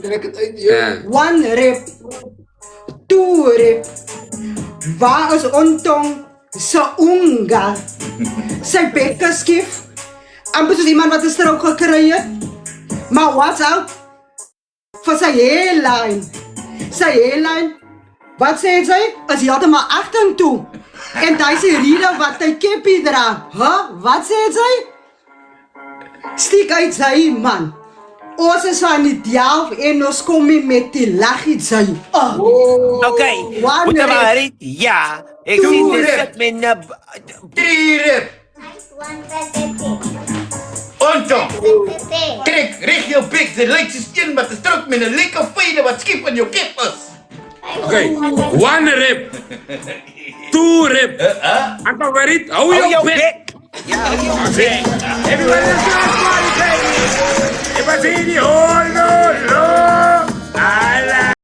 Trek het uit, joh. One rib. Two rib. Waar is ontong? Sa unga. Sy bek is skief. Amper soos iemand wat 'n strook gekry het. Maar watch out vir sy hairline. Sy hairline, wat sê sy? Is heeltemal agtertoe. En daai is die rede wat hy keppie dra. Wat sê sy? Stiek uit sy man. Ons is van die Delf en ons kom nie met die laggie sy. Okay, One moet rib. maar rit. Ja, ek Two sien dit rib. sit met 'n 3 rib. Ontong. Trek, reg jou bek, dit lyk soos een wat 'n strook met 'n lekker vyne wat skief in jou kep is. Okay, one rib. Two rib. Uncle Farid, hou Hou jou jou bek. bek. Ja, hou jou bek. Everybody, let's go, party, baby. Everybody,